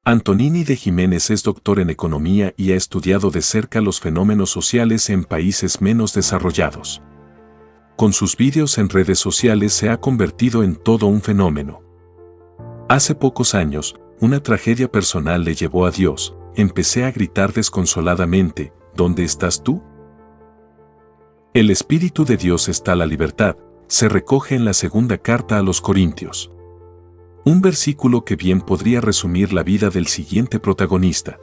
Antonini de Jiménez es doctor en economía y ha estudiado de cerca los fenómenos sociales en países menos desarrollados. Con sus vídeos en redes sociales se ha convertido en todo un fenómeno. Hace pocos años, una tragedia personal le llevó a Dios. Empecé a gritar desconsoladamente, ¿dónde estás tú? El Espíritu de Dios está la libertad, se recoge en la segunda carta a los Corintios. Un versículo que bien podría resumir la vida del siguiente protagonista.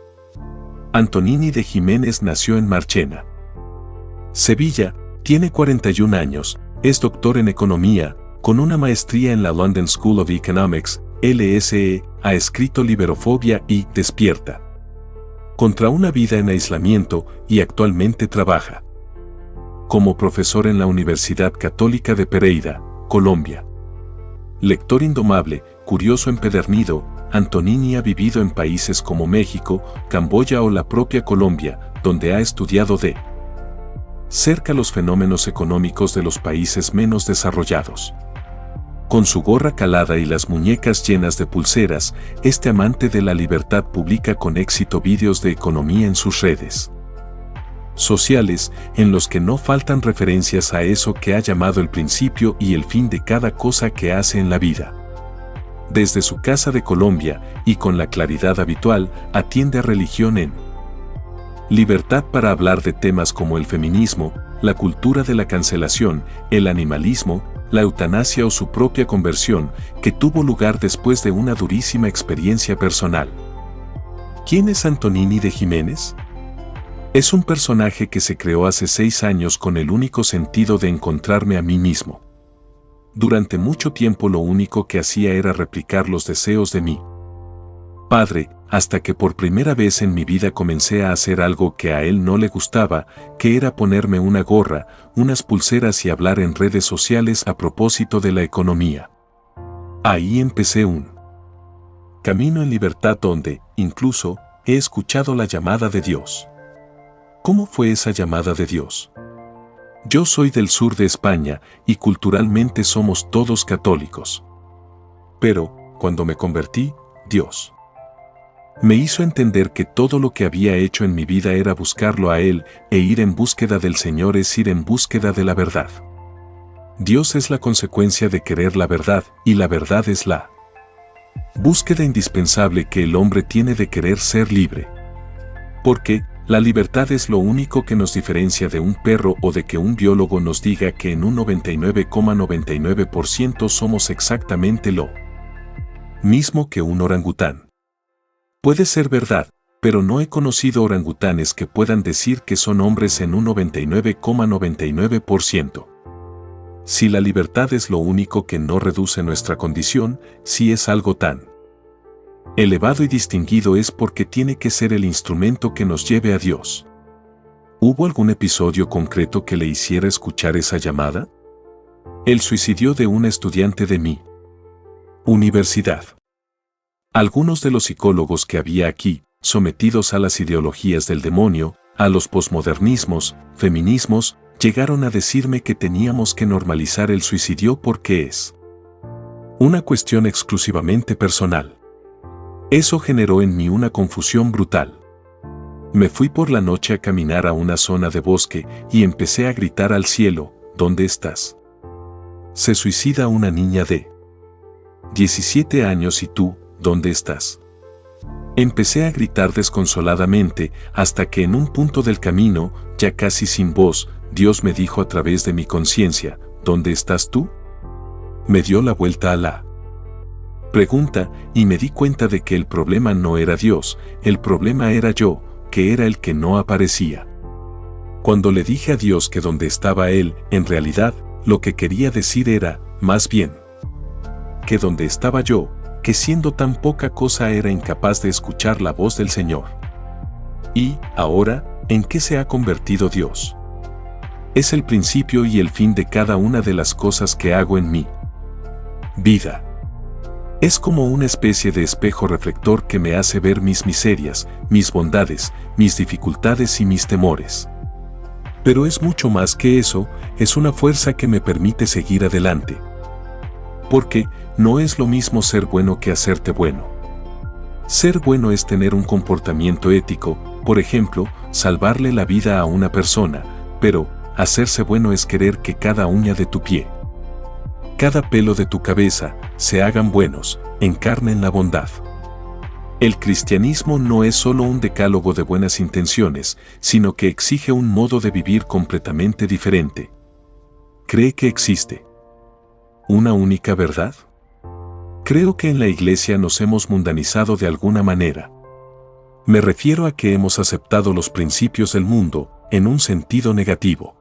Antonini de Jiménez nació en Marchena, Sevilla, tiene 41 años, es doctor en economía, con una maestría en la London School of Economics, LSE, ha escrito Liberofobia y Despierta contra una vida en aislamiento y actualmente trabaja como profesor en la Universidad Católica de Pereira, Colombia. Lector indomable, curioso empedernido, Antonini ha vivido en países como México, Camboya o la propia Colombia, donde ha estudiado de cerca los fenómenos económicos de los países menos desarrollados. Con su gorra calada y las muñecas llenas de pulseras, este amante de la libertad publica con éxito vídeos de economía en sus redes sociales, en los que no faltan referencias a eso que ha llamado el principio y el fin de cada cosa que hace en la vida. Desde su casa de Colombia, y con la claridad habitual, atiende a religión en libertad para hablar de temas como el feminismo, la cultura de la cancelación, el animalismo, la eutanasia o su propia conversión, que tuvo lugar después de una durísima experiencia personal. ¿Quién es Antonini de Jiménez? Es un personaje que se creó hace 6 años con el único sentido de encontrarme a mí mismo. Durante mucho tiempo lo único que hacía era replicar los deseos de mi padre, hasta que por primera vez en mi vida comencé a hacer algo que a él no le gustaba, que era ponerme una gorra, unas pulseras y hablar en redes sociales a propósito de la economía. Ahí empecé un camino en libertad donde, incluso, he escuchado la llamada de Dios. ¿Cómo fue esa llamada de Dios? Yo soy del sur de España y culturalmente somos todos católicos. Pero, cuando me convertí, Dios me hizo entender que todo lo que había hecho en mi vida era buscarlo a Él, e ir en búsqueda del Señor es ir en búsqueda de la verdad. Dios es la consecuencia de querer la verdad, y la verdad es la búsqueda indispensable que el hombre tiene de querer ser libre. Porque, la libertad es lo único que nos diferencia de un perro o de que un biólogo nos diga que en un 99,99% somos exactamente lo mismo que un orangután. Puede ser verdad, pero no he conocido orangutanes que puedan decir que son hombres en un 99,99%. Si la libertad es lo único que no reduce nuestra condición, si es algo tan elevado y distinguido es porque tiene que ser el instrumento que nos lleve a Dios. ¿Hubo algún episodio concreto que le hiciera escuchar esa llamada? El suicidio de una estudiante de mi universidad. Algunos de los psicólogos que había aquí, sometidos a las ideologías del demonio, a los posmodernismos, feminismos, llegaron a decirme que teníamos que normalizar el suicidio porque es una cuestión exclusivamente personal. Eso generó en mí una confusión brutal. Me fui por la noche a caminar a una zona de bosque y empecé a gritar al cielo, ¿dónde estás? Se suicida una niña de 17 años y tú, ¿dónde estás? Empecé a gritar desconsoladamente hasta que en un punto del camino, ya casi sin voz, Dios me dijo a través de mi conciencia, ¿dónde estás tú? Me dio la vuelta a la pregunta y me di cuenta de que el problema no era Dios, el problema era yo, que era el que no aparecía. Cuando le dije a Dios que donde estaba Él, en realidad, lo que quería decir era, más bien, que donde estaba yo, que siendo tan poca cosa era incapaz de escuchar la voz del Señor. Y, ahora, ¿en qué se ha convertido Dios? Es el principio y el fin de cada una de las cosas que hago en mi vida. Es como una especie de espejo reflector que me hace ver mis miserias, mis bondades, mis dificultades y mis temores. Pero es mucho más que eso, es una fuerza que me permite seguir adelante. Porque no es lo mismo ser bueno que hacerte bueno. Ser bueno es tener un comportamiento ético, por ejemplo, salvarle la vida a una persona, pero hacerse bueno es querer que cada uña de tu pie, cada pelo de tu cabeza, se hagan buenos, encarnen la bondad. El cristianismo no es solo un decálogo de buenas intenciones, sino que exige un modo de vivir completamente diferente. ¿Cree que existe una única verdad? Creo que en la Iglesia nos hemos mundanizado de alguna manera. Me refiero a que hemos aceptado los principios del mundo en un sentido negativo.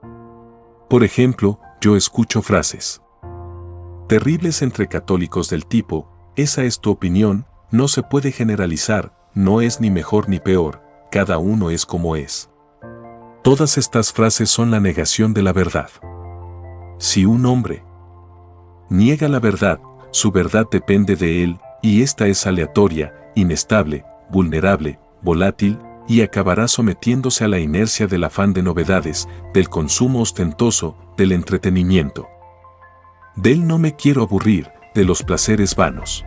Por ejemplo, yo escucho frases terribles entre católicos del tipo: esa es tu opinión, no se puede generalizar, no es ni mejor ni peor, cada uno es como es. Todas estas frases son la negación de la verdad. Si un hombre niega la verdad, su verdad depende de él, y esta es aleatoria, inestable, vulnerable, volátil, y acabará sometiéndose a la inercia del afán de novedades, del consumo ostentoso, del entretenimiento. Del no me quiero aburrir, de los placeres vanos.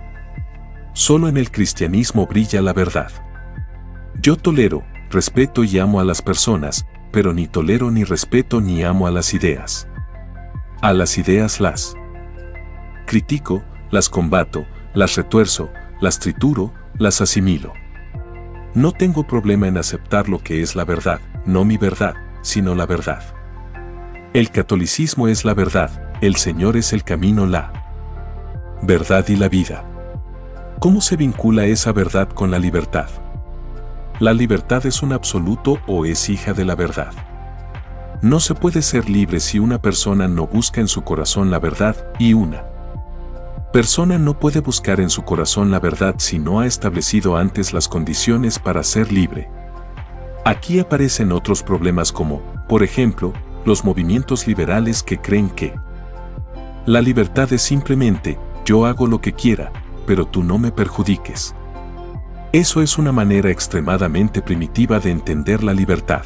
Solo en el cristianismo brilla la verdad. Yo tolero, respeto y amo a las personas, pero ni tolero ni respeto ni amo a las ideas. A las ideas las critico, las combato, las retuerzo, las trituro, las asimilo. No tengo problema en aceptar lo que es la verdad, no mi verdad, sino la verdad. El catolicismo es la verdad, el Señor es el camino, la verdad y la vida. ¿Cómo se vincula esa verdad con la libertad? ¿La libertad es un absoluto o es hija de la verdad? No se puede ser libre si una persona no busca en su corazón la verdad, y una persona no puede buscar en su corazón la verdad si no ha establecido antes las condiciones para ser libre. Aquí aparecen otros problemas como, por ejemplo, los movimientos liberales que creen que la libertad es simplemente, yo hago lo que quiera, pero tú no me perjudiques. Eso es una manera extremadamente primitiva de entender la libertad.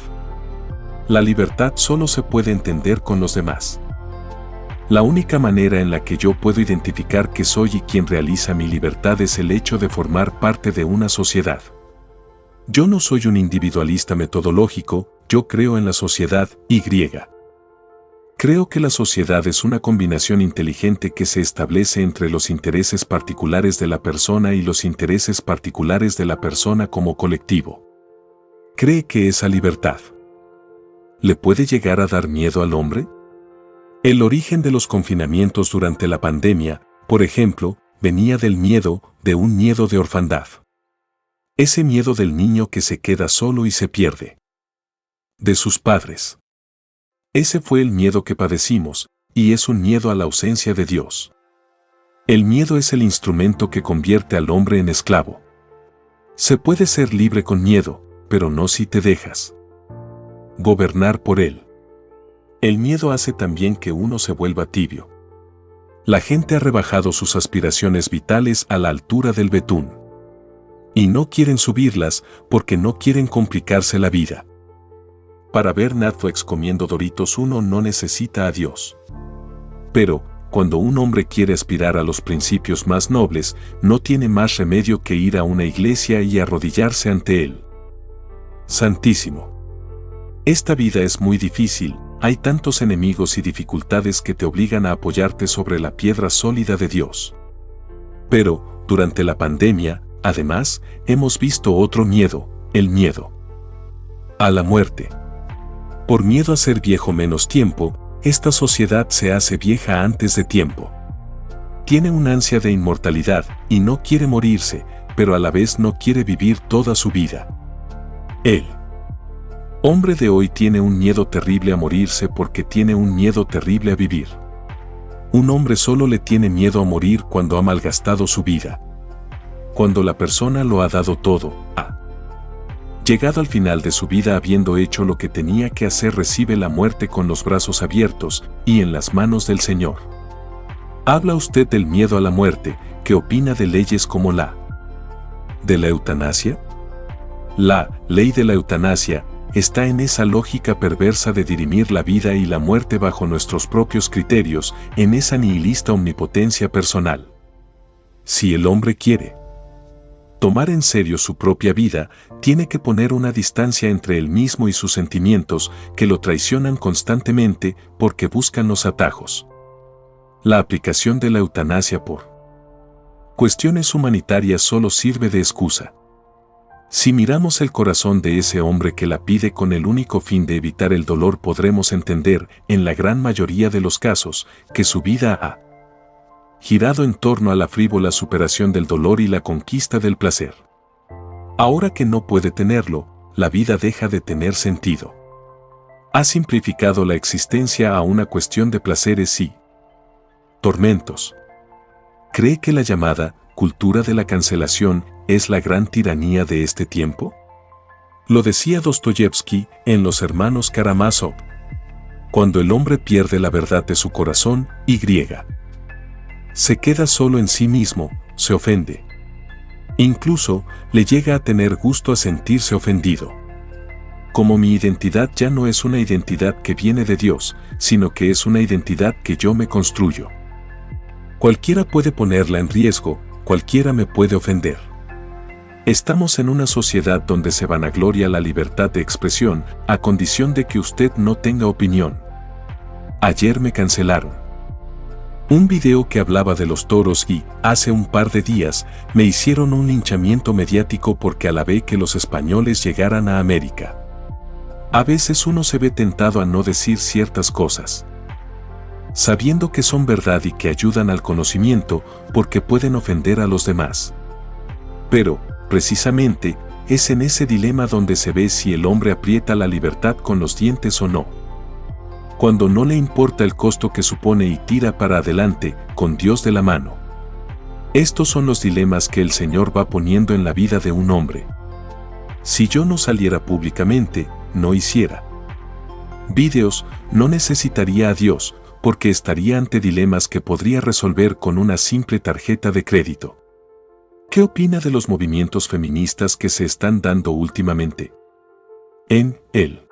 La libertad solo se puede entender con los demás. La única manera en la que yo puedo identificar que soy y quien realiza mi libertad es el hecho de formar parte de una sociedad. Yo no soy un individualista metodológico, yo creo en la sociedad, y griega. Creo que la sociedad es una combinación inteligente que se establece entre los intereses particulares de la persona y los intereses particulares de la persona como colectivo. ¿Cree que esa libertad le puede llegar a dar miedo al hombre? El origen de los confinamientos durante la pandemia, por ejemplo, venía del miedo, de un miedo de orfandad. Ese miedo del niño que se queda solo y se pierde de sus padres. Ese fue el miedo que padecimos, y es un miedo a la ausencia de Dios. El miedo es el instrumento que convierte al hombre en esclavo. Se puede ser libre con miedo, pero no si te dejas gobernar por él. El miedo hace también que uno se vuelva tibio. La gente ha rebajado sus aspiraciones vitales a la altura del betún. Y no quieren subirlas porque no quieren complicarse la vida. Para ver Netflix comiendo Doritos uno no necesita a Dios. Pero, cuando un hombre quiere aspirar a los principios más nobles, no tiene más remedio que ir a una iglesia y arrodillarse ante él. Santísimo. Esta vida es muy difícil, hay tantos enemigos y dificultades que te obligan a apoyarte sobre la piedra sólida de Dios. Pero, durante la pandemia, además, hemos visto otro miedo, el miedo a la muerte. Por miedo a ser viejo menos tiempo, esta sociedad se hace vieja antes de tiempo. Tiene un ansia de inmortalidad y no quiere morirse, pero a la vez no quiere vivir toda su vida. El hombre de hoy tiene un miedo terrible a morirse porque tiene un miedo terrible a vivir. Un hombre solo le tiene miedo a morir cuando ha malgastado su vida. Cuando la persona lo ha dado todo, ha llegado al final de su vida habiendo hecho lo que tenía que hacer, recibe la muerte con los brazos abiertos y en las manos del Señor. ¿Habla usted del miedo a la muerte? ¿Qué opina de leyes como la de la eutanasia? La ley de la eutanasia está en esa lógica perversa de dirimir la vida y la muerte bajo nuestros propios criterios, en esa nihilista omnipotencia personal. Si el hombre quiere tomar en serio su propia vida, tiene que poner una distancia entre él mismo y sus sentimientos que lo traicionan constantemente porque buscan los atajos. La aplicación de la eutanasia por cuestiones humanitarias solo sirve de excusa. Si miramos el corazón de ese hombre que la pide con el único fin de evitar el dolor, podremos entender, en la gran mayoría de los casos, que su vida ha girado en torno a la frívola superación del dolor y la conquista del placer. Ahora que no puede tenerlo, la vida deja de tener sentido. Ha simplificado la existencia a una cuestión de placeres y tormentos. ¿Cree que la llamada cultura de la cancelación es la gran tiranía de este tiempo? Lo decía Dostoyevsky en Los hermanos Karamazov. Cuando el hombre pierde la verdad de su corazón, se queda solo en sí mismo, se ofende. Incluso le llega a tener gusto a sentirse ofendido. Como mi identidad ya no es una identidad que viene de Dios, sino que es una identidad que yo me construyo. Cualquiera puede ponerla en riesgo, cualquiera me puede ofender. Estamos en una sociedad donde se vanagloria la libertad de expresión, a condición de que usted no tenga opinión. Ayer me cancelaron un video que hablaba de los toros y, hace un par de días, me hicieron un linchamiento mediático porque alabé que los españoles llegaran a América. A veces uno se ve tentado a no decir ciertas cosas, sabiendo que son verdad y que ayudan al conocimiento, porque pueden ofender a los demás. Pero, precisamente, es en ese dilema donde se ve si el hombre aprieta la libertad con los dientes o no. Cuando no le importa el costo que supone y tira para adelante, con Dios de la mano. Estos son los dilemas que el Señor va poniendo en la vida de un hombre. Si yo no saliera públicamente, no hiciera vídeos, no necesitaría a Dios, porque estaría ante dilemas que podría resolver con una simple tarjeta de crédito. ¿Qué opina de los movimientos feministas que se están dando últimamente? En el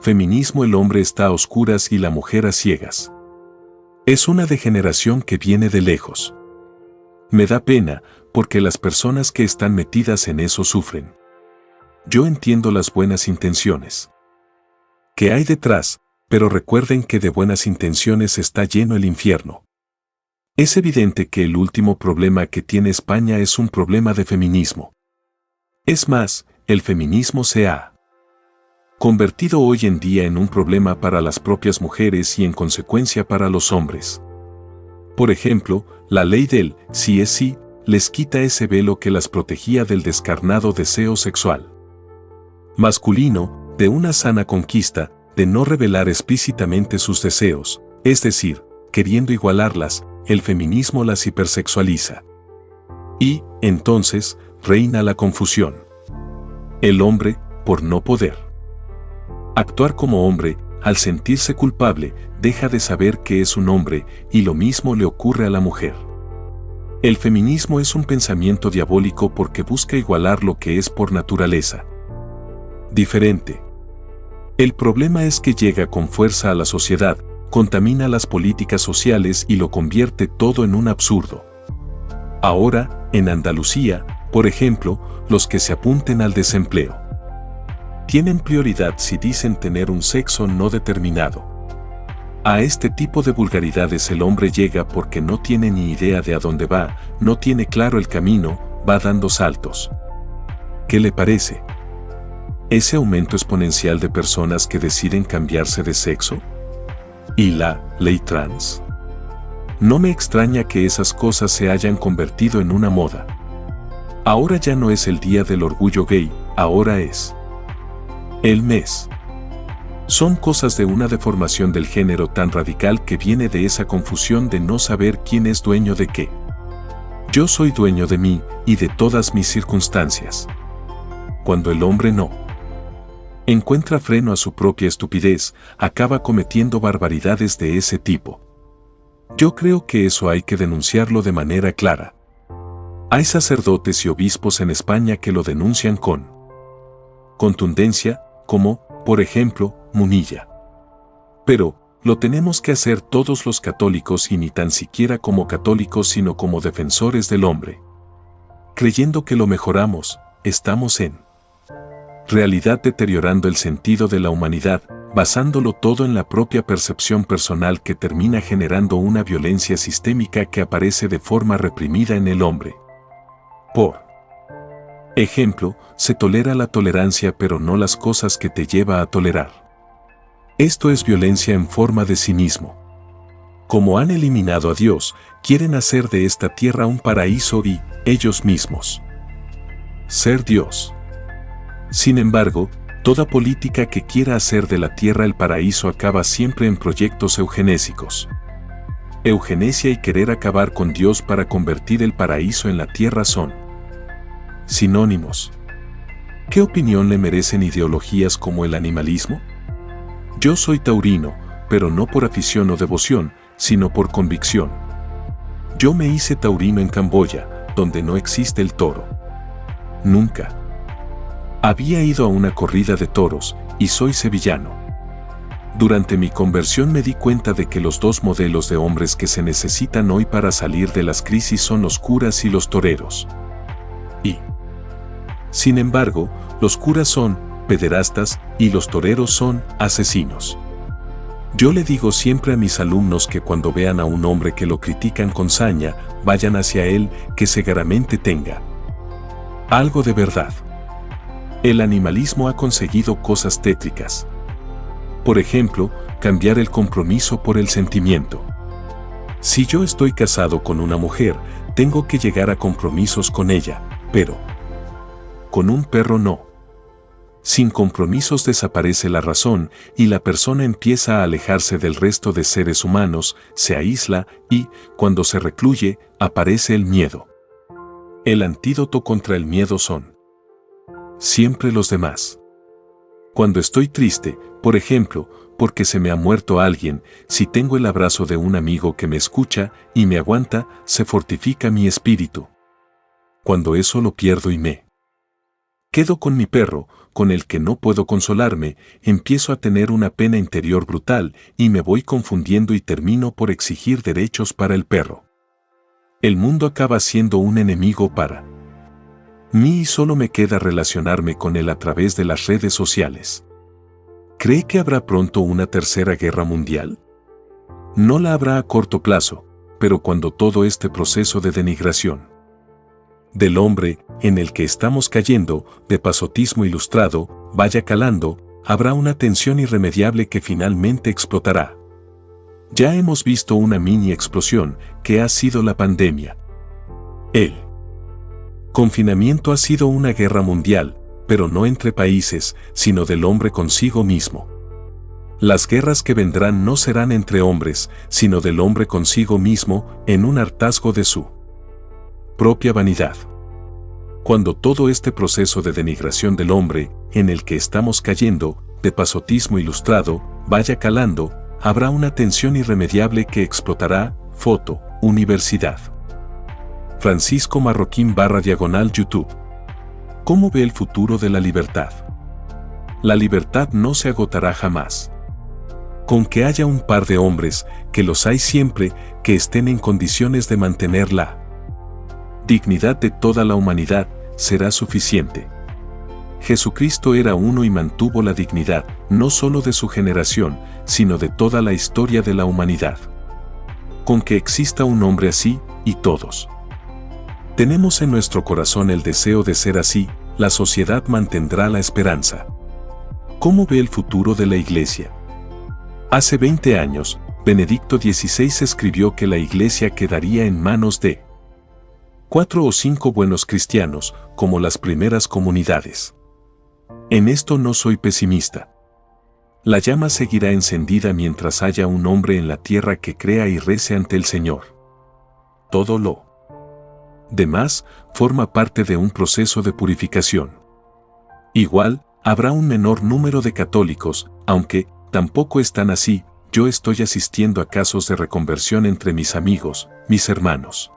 feminismo el hombre está a oscuras y la mujer a ciegas. Es una degeneración que viene de lejos. Me da pena, porque las personas que están metidas en eso sufren. Yo entiendo las buenas intenciones que hay detrás, pero recuerden que de buenas intenciones está lleno el infierno. Es evidente que el último problema que tiene España es un problema de feminismo. Es más, el feminismo se ha convertido hoy en día en un problema para las propias mujeres y en consecuencia para los hombres. Por ejemplo, la ley del sí es sí les quita ese velo que las protegía del descarnado deseo sexual masculino, de una sana conquista, de no revelar explícitamente sus deseos, es decir, queriendo igualarlas, el feminismo las hipersexualiza. Y, entonces, reina la confusión. El hombre, por no poder actuar como hombre, al sentirse culpable, deja de saber que es un hombre, y lo mismo le ocurre a la mujer. El feminismo es un pensamiento diabólico porque busca igualar lo que es por naturaleza diferente. El problema es que llega con fuerza a la sociedad, contamina las políticas sociales y lo convierte todo en un absurdo. Ahora, en Andalucía, por ejemplo, los que se apunten al desempleo tienen prioridad si dicen tener un sexo no determinado. A este tipo de vulgaridades el hombre llega porque no tiene ni idea de a dónde va, no tiene claro el camino, va dando saltos. ¿Qué le parece? ¿Ese aumento exponencial de personas que deciden cambiarse de sexo? ¿Y la ley trans? No me extraña que esas cosas se hayan convertido en una moda. Ahora ya no es el día del orgullo gay, ahora es el mes. Son cosas de una deformación del género tan radical que viene de esa confusión de no saber quién es dueño de qué. Yo soy dueño de mí y de todas mis circunstancias. Cuando el hombre no encuentra freno a su propia estupidez, acaba cometiendo barbaridades de ese tipo. Yo creo que eso hay que denunciarlo de manera clara. Hay sacerdotes y obispos en España que lo denuncian con contundencia, como, por ejemplo, Munilla. Pero, lo tenemos que hacer todos los católicos y ni tan siquiera como católicos sino como defensores del hombre. creyendo que lo mejoramos, estamos en realidad deteriorando el sentido de la humanidad, basándolo todo en la propia percepción personal que termina generando una violencia sistémica que aparece de forma reprimida en el hombre. Por ejemplo, se tolera la tolerancia pero no las cosas que te lleva a tolerar. Esto es violencia en forma de cinismo. Como han eliminado a Dios, quieren hacer de esta tierra un paraíso y, ellos mismos, ser Dios. Sin embargo, toda política que quiera hacer de la tierra el paraíso acaba siempre en proyectos eugenésicos. Eugenesia y querer acabar con Dios para convertir el paraíso en la tierra son sinónimos. ¿Qué opinión le merecen ideologías como el animalismo? Yo soy taurino, pero no por afición o devoción, sino por convicción. Yo me hice taurino en Camboya, donde no existe el toro. Nunca había ido a una corrida de toros, y soy sevillano. Durante mi conversión me di cuenta de que los dos modelos de hombres que se necesitan hoy para salir de las crisis son los curas y los toreros. Y, sin embargo, los curas son pederastas y los toreros son asesinos. Yo le digo siempre a mis alumnos que cuando vean a un hombre que lo critican con saña, vayan hacia él, que seguramente tenga algo de verdad. El animalismo ha conseguido cosas tétricas. Por ejemplo, cambiar el compromiso por el sentimiento. Si yo estoy casado con una mujer, tengo que llegar a compromisos con ella, pero con un perro no. Sin compromisos desaparece la razón y la persona empieza a alejarse del resto de seres humanos, se aísla y, cuando se recluye, aparece el miedo. El antídoto contra el miedo son siempre los demás. Cuando estoy triste, por ejemplo, porque se me ha muerto alguien, si tengo el abrazo de un amigo que me escucha y me aguanta, se fortifica mi espíritu. Cuando eso lo pierdo y me quedo con mi perro, con el que no puedo consolarme, empiezo a tener una pena interior brutal y me voy confundiendo y termino por exigir derechos para el perro. El mundo acaba siendo un enemigo para mí y solo me queda relacionarme con él a través de las redes sociales. ¿Cree que habrá pronto una tercera guerra mundial? No la habrá a corto plazo, pero cuando todo este proceso de denigración del hombre, en el que estamos cayendo, de pasotismo ilustrado, vaya calando, habrá una tensión irremediable que finalmente explotará. Ya hemos visto una mini explosión, que ha sido la pandemia. El confinamiento ha sido una guerra mundial, pero no entre países, sino del hombre consigo mismo. Las guerras que vendrán no serán entre hombres, sino del hombre consigo mismo, en un hartazgo de su propia vanidad. Cuando todo este proceso de denigración del hombre, en el que estamos cayendo, de pasotismo ilustrado, vaya calando, habrá una tensión irremediable que explotará. Foto, Universidad Francisco Marroquín / YouTube. ¿Cómo ve el futuro de la libertad? La libertad no se agotará jamás. Con que haya un par de hombres, que los hay siempre, que estén en condiciones de mantener la dignidad de toda la humanidad, será suficiente. Jesucristo era uno y mantuvo la dignidad, no solo de su generación, sino de toda la historia de la humanidad. Con que exista un hombre así, y todos tenemos en nuestro corazón el deseo de ser así, la sociedad mantendrá la esperanza. ¿Cómo ve el futuro de la Iglesia? Hace 20 años, Benedicto XVI escribió que la Iglesia quedaría en manos de 4 o 5 buenos cristianos, como las primeras comunidades. En esto no soy pesimista. La llama seguirá encendida mientras haya un hombre en la tierra que crea y rece ante el Señor. Todo lo demás forma parte de un proceso de purificación. Igual, habrá un menor número de católicos, aunque tampoco están así. Yo estoy asistiendo a casos de reconversión entre mis amigos, mis hermanos.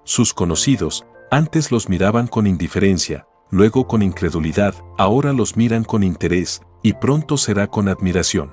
Sus conocidos, antes los miraban con indiferencia, luego con incredulidad, ahora los miran con interés, y pronto será con admiración.